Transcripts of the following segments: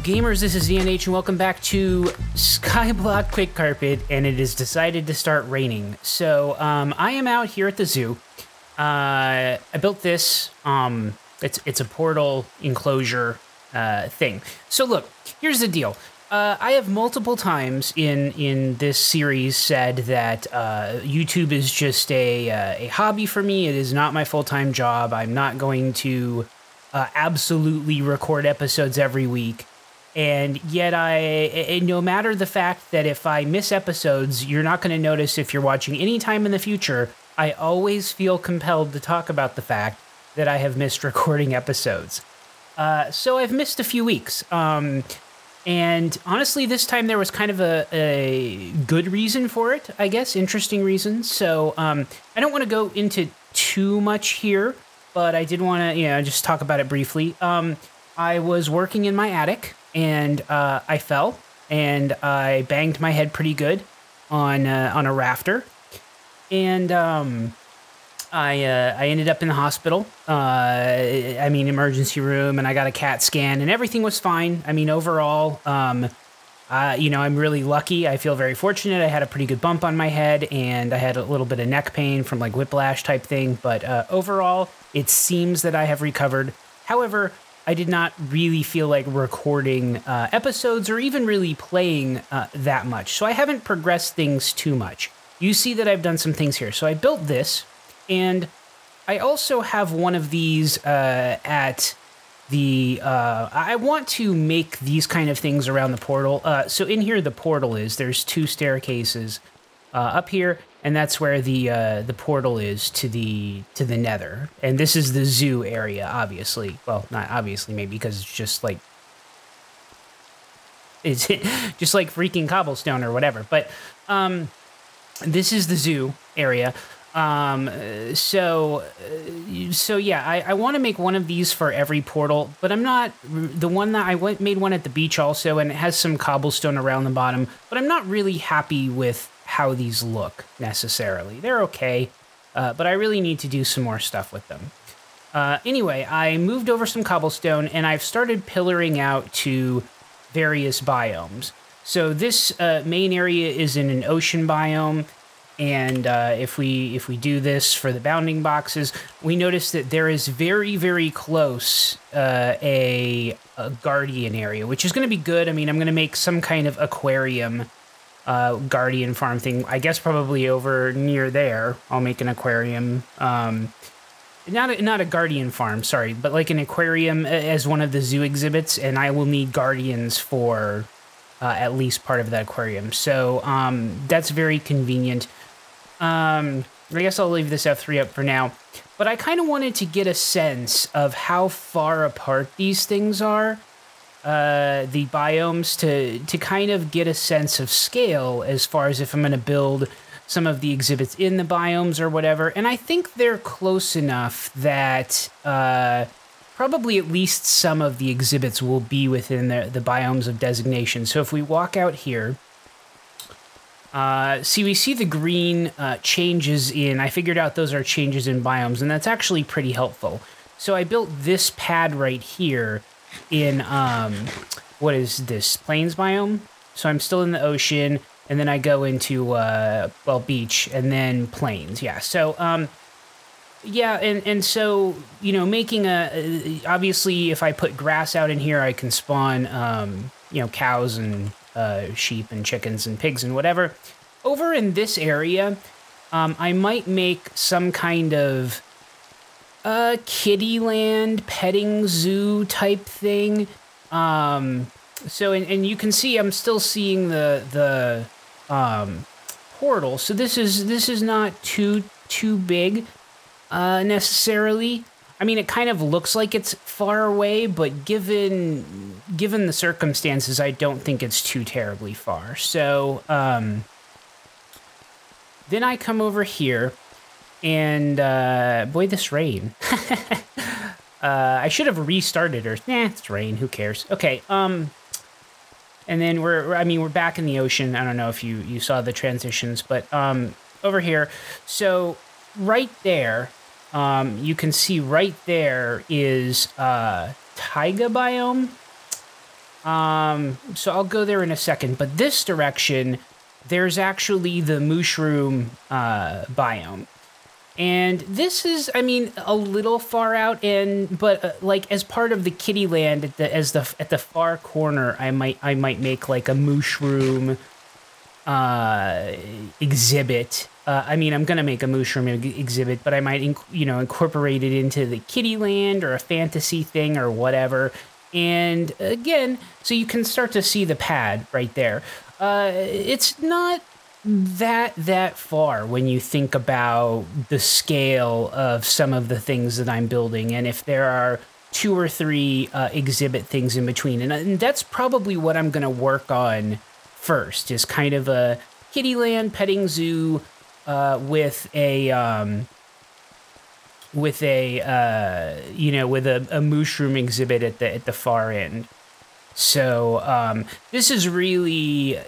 gamers, this is ZNH and welcome back to SkyBlock Quickcarpet, and it has decided to start raining. So I am out here at the zoo. I built this, it's a portal enclosure thing. So look, here's the deal. I have multiple times in this series said that YouTube is just a hobby for me. It is not my full-time job. I'm not going to absolutely record episodes every week. And yet no matter the fact that if I miss episodes, you're not going to notice if you're watching any time in the future, I always feel compelled to talk about the fact that I have missed recording episodes. So I've missed a few weeks. And honestly, this time there was kind of a good reason for it, I guess, interesting reason. So I don't want to go into too much here, but I did want to, just talk about it briefly. I was working in my attic, and I fell, and I banged my head pretty good on a rafter, and I ended up in the hospital. Emergency room, and I got a CAT scan, and everything was fine. I mean, overall, I'm really lucky. I feel very fortunate. I had a pretty good bump on my head, and I had a little bit of neck pain from like whiplash type thing. But overall, it seems that I have recovered. However, I did not really feel like recording episodes or even really playing that much. So I haven't progressed things too much. You see that I've done some things here. So I built this, and I also have one of these at the... I want to make these kind of things around the portal. So in here, the portal is. There's two staircases up here, and that's where the portal is to the nether. And this is the zoo area, obviously. Well, not obviously, maybe, because it's just like freaking cobblestone or whatever. But this is the zoo area. So yeah, I want to make one of these for every portal, but I'm not the one that made one at the beach also, and it has some cobblestone around the bottom, but I'm not really happy with how these look necessarily. They're okay, but I really need to do some more stuff with them. Anyway, I moved over some cobblestone, and I've started pillaring out to various biomes. So this main area is in an ocean biome. And if we do this for the bounding boxes, we notice that there is very, very close a guardian area, which is going to be good. I mean, I'm going to make some kind of aquarium guardian farm thing. I guess probably over near there, I'll make an aquarium. Not a guardian farm, sorry, but like an aquarium as one of the zoo exhibits, and I will need guardians for at least part of that aquarium. So that's very convenient. I guess I'll leave this F3 up for now, but I kind of wanted to get a sense of how far apart these things are, the biomes, to kind of get a sense of scale as far as if I'm going to build some of the exhibits in the biomes or whatever, and I think they're close enough that probably at least some of the exhibits will be within the biomes of designation. So if we walk out here, we see the green changes in, I figured out those are changes in biomes, and that's actually pretty helpful. So I built this pad right here in, what is this, plains biome? So I'm still in the ocean, and then I go into, beach, and then plains, yeah. So, yeah, and so, making obviously, if I put grass out in here, I can spawn, cows and sheep and chickens and pigs and whatever. Over in this area, I might make some kind of Kittyland petting zoo type thing. So, and you can see I'm still seeing the portal. So this is not too big necessarily. I mean, it kind of looks like it's far away, but given the circumstances, I don't think it's too terribly far. So, then I come over here, and, boy, this rain. I should have restarted, or, it's rain, who cares? Okay, and then we're back in the ocean. I don't know if you saw the transitions, but, over here, so right there, you can see right there is taiga biome. So I'll go there in a second, but this direction, there's actually the mushroom biome. And this is, I mean, a little far out, but like as part of the kitty land at the far corner, I might make like a mushroom exhibit. I mean, I'm gonna make a mushroom exhibit, but I might incorporate it into the kitty land or a fantasy thing or whatever. And again, so you can start to see the pad right there. It's not that far when you think about the scale of some of the things that I'm building, and if there are 2 or 3 exhibit things in between, and that's probably what I'm going to work on first, is kind of a kittyland petting zoo with a mushroom exhibit at the far end. So this is really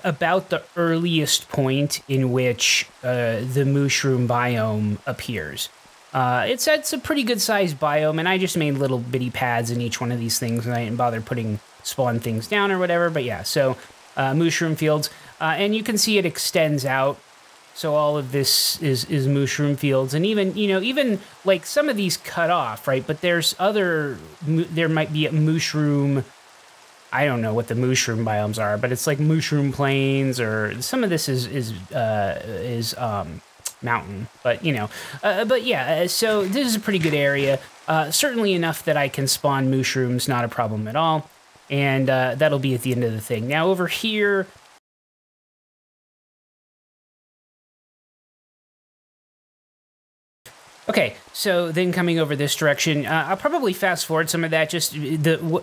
about the earliest point in which the mushroom biome appears. It's a pretty good sized biome, and I just made little bitty pads in each one of these things, and I didn't bother putting spawn things down or whatever. But yeah, so mushroom fields, and you can see it extends out. So all of this is mushroom fields, and even like some of these cut off, right? But there might be a mushroom. I don't know what the mushroom biomes are, but it's like mushroom plains, or some of this is mountain. But yeah. So this is a pretty good area. Certainly enough that I can spawn mushrooms, not a problem at all. And that'll be at the end of the thing. Now over here. Okay, so then coming over this direction, I'll probably fast forward some of that.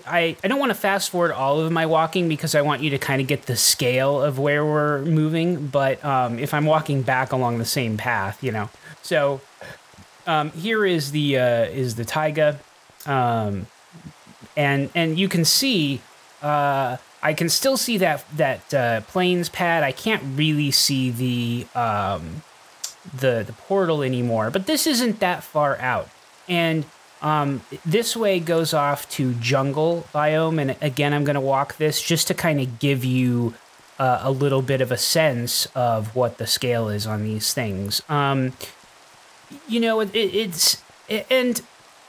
I don't want to fast forward all of my walking because I want you to kind of get the scale of where we're moving. But if I'm walking back along the same path, So here is the taiga, and you can see I can still see that plains pad. I can't really see the portal anymore, but this isn't that far out. And this way goes off to jungle biome, and again, I'm going to walk this just to kind of give you a little bit of a sense of what the scale is on these things. And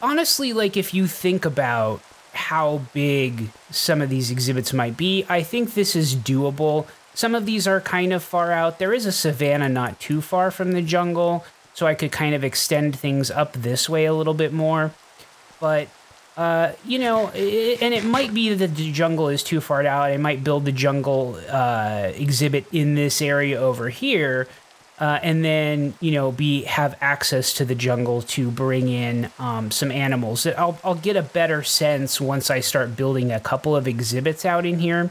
honestly, like if you think about how big some of these exhibits might be, I think this is doable. Some of these are kind of far out. There is a savanna not too far from the jungle, so I could kind of extend things up this way a little bit more. But, and it might be that the jungle is too far out. I might build the jungle exhibit in this area over here, and then, have access to the jungle to bring in some animals. I'll get a better sense once I start building a couple of exhibits out in here.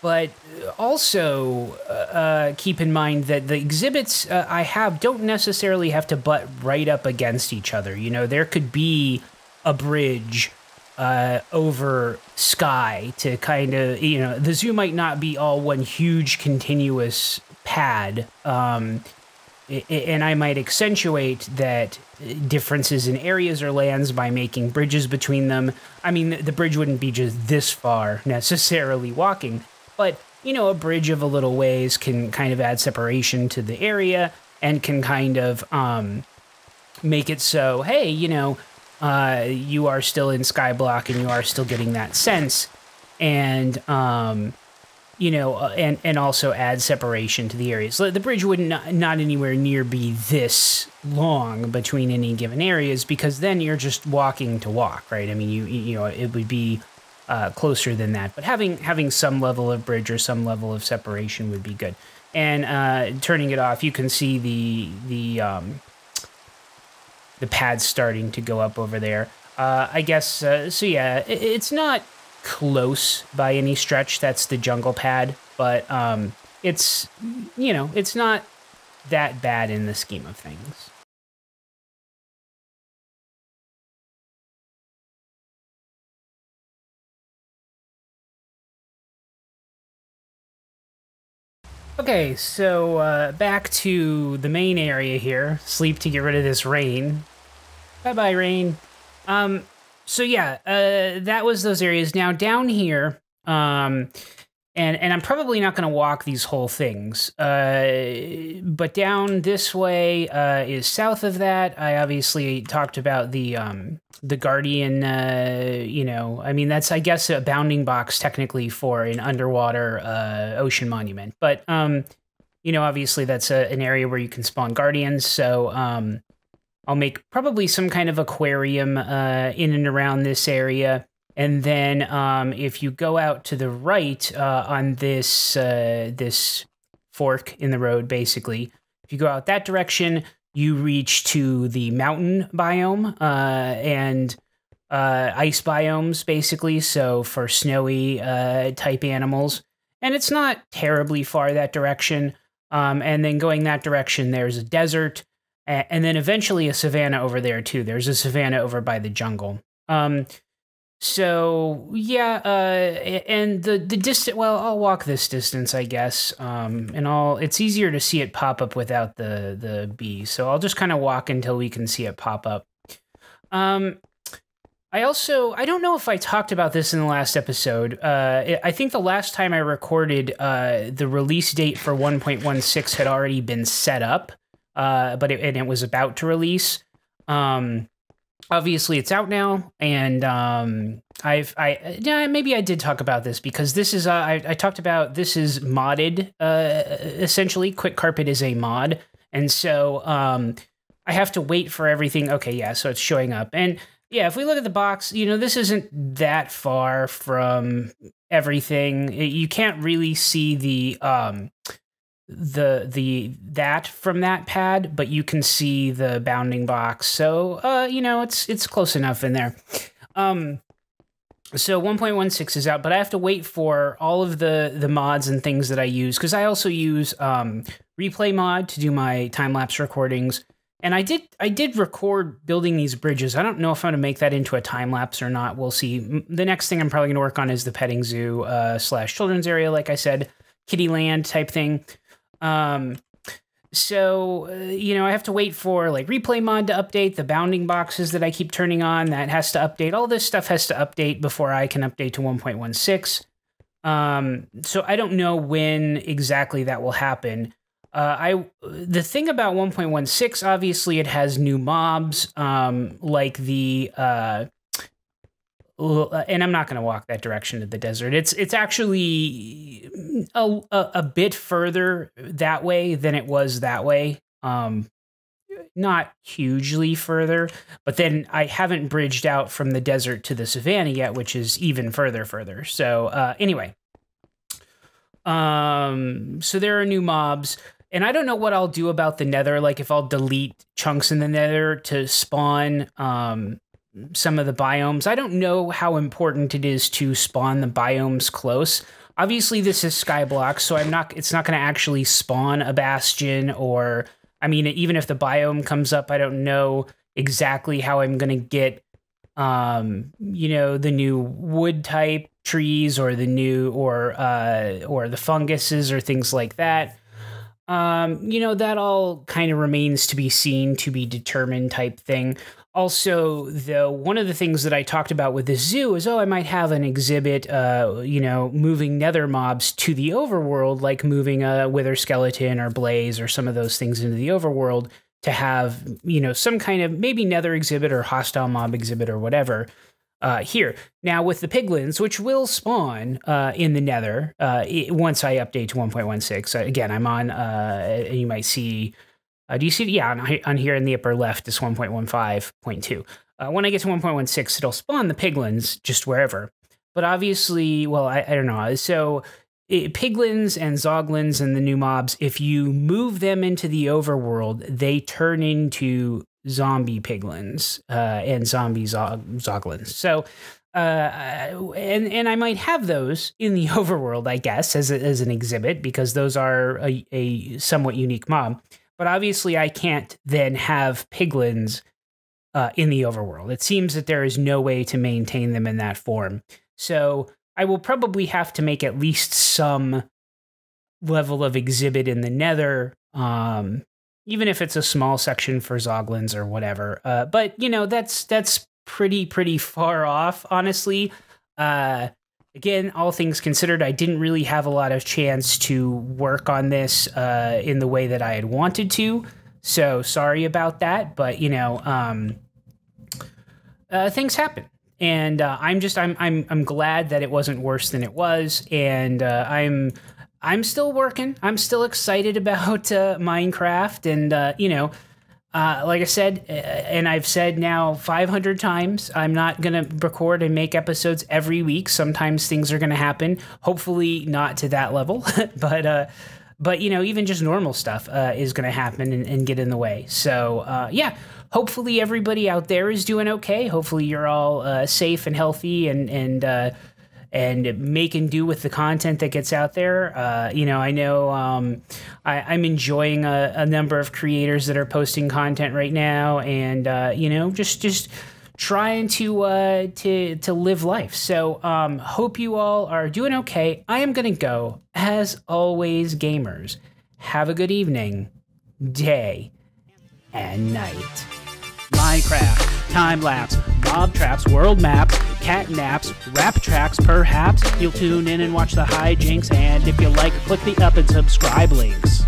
But also keep in mind that the exhibits I have don't necessarily have to butt right up against each other. There could be a bridge over sky to kind of, the zoo might not be all one huge continuous pad. And I might accentuate that differences in areas or lands by making bridges between them. I mean, the bridge wouldn't be just this far necessarily walking. But, a bridge of a little ways can kind of add separation to the area and can kind of make it so, hey, you are still in SkyBlock and you are still getting that sense. And, and also add separation to the areas. So the bridge would not anywhere near be this long between any given areas, because then you're just walking to walk, right? I mean, it would be closer than that, but having some level of bridge or some level of separation would be good. And turning it off, you can see the pad starting to go up over there. I guess so. Yeah, it's not close by any stretch. That's the jungle pad, but it's it's not that bad in the scheme of things. Okay, so back to the main area here. Sleep to get rid of this rain. Bye-bye, rain. So yeah, that was those areas. Now down here, and I'm probably not going to walk these whole things, but down this way is south of that. I obviously talked about the Guardian. I mean that's I guess a bounding box technically for an underwater ocean monument, but obviously that's an area where you can spawn Guardians. So I'll make probably some kind of aquarium in and around this area. And then if you go out to the right on this this fork in the road, basically, if you go out that direction, you reach to the mountain biome and ice biomes, basically. So for snowy type animals. And it's not terribly far that direction. And then going that direction, there's a desert. And then eventually a savanna over there, too. There's a savanna over by the jungle. So yeah, and the distance. Well, I'll walk this distance, I guess. It's easier to see it pop up without the bee. So I'll just kind of walk until we can see it pop up. I don't know if I talked about this in the last episode. I think the last time I recorded, the release date for 1.16 had already been set up, but it was about to release. Obviously it's out now, and maybe I did talk about this because this is I talked about this is modded. Essentially, Quickcarpet is a mod, and so I have to wait for everything. Okay, yeah, so it's showing up, and yeah, if we look at the box, this isn't that far from everything. You can't really see the that from that pad, but you can see the bounding box. So it's close enough in there. So 1.16 is out, but I have to wait for all of the mods and things that I use, because I also use replay mod to do my time-lapse recordings. And I did record building these bridges. I don't know if I'm going to make that into a time-lapse or not. We'll see. The next thing I'm probably going to work on is the petting zoo / children's area, like I said, kitty land type thing. I have to wait for like replay mod to update, the bounding boxes that I keep turning on, that has to update. All this stuff has to update before I can update to 1.16. So I don't know when exactly that will happen. The thing about 1.16, obviously it has new mobs, like the, and I'm not going to walk that direction to the desert. It's actually a bit further that way than it was that way. Not hugely further, but then I haven't bridged out from the desert to the savanna yet, which is even further. So anyway, so there are new mobs. And I don't know what I'll do about the nether, like if I'll delete chunks in the nether to spawn some of the biomes. I don't know how important it is to spawn the biomes close. Obviously, this is SkyBlock, so it's not going to actually spawn a bastion, or, I mean, even if the biome comes up, I don't know exactly how I'm going to get, the new wood type trees, or the new, or the funguses or things like that. That all kind of remains to be seen, to be determined type thing. Also, though, one of the things that I talked about with the zoo is, I might have an exhibit, moving nether mobs to the overworld, like moving a wither skeleton or blaze or some of those things into the overworld to have, some kind of maybe nether exhibit or hostile mob exhibit or whatever. Here. Now, with the piglins, which will spawn in the nether once I update to 1.16. Again, I'm on, you might see, do you see? Yeah, on here in the upper left, it's 1.15.2. When I get to 1.16, it'll spawn the piglins just wherever. But obviously, well, I don't know. So piglins and zoglins and the new mobs, if you move them into the overworld, they turn into zombie piglins and zombie zoglins. So, and I might have those in the overworld, I guess, as an exhibit, because those are a somewhat unique mob. But obviously, I can't then have piglins in the overworld. It seems that there is no way to maintain them in that form. So I will probably have to make at least some level of exhibit in the nether, even if it's a small section for zoglins or whatever. But, that's pretty far off, honestly. Again, all things considered, I didn't really have a lot of chance to work on this in the way that I had wanted to. So sorry about that, but you know, things happen, and I'm glad that it wasn't worse than it was, and I'm still working. I'm still excited about Minecraft, and you know. Like I said, and I've said now 500 times, I'm not going to record and make episodes every week. Sometimes things are going to happen. Hopefully not to that level, but you know, even just normal stuff is going to happen and get in the way. So yeah, hopefully everybody out there is doing okay. Hopefully you're all safe and healthy and making do with the content that gets out there. You know, I know I'm enjoying a number of creators that are posting content right now, and you know, just trying to live life. So hope you all are doing okay. I am gonna go. As always, gamers, have a good evening, day, and night. Minecraft, time-lapse, mob traps, world maps, cat naps, rap tracks perhaps. You'll tune in and watch the hijinks, and if you like, click the up and subscribe links.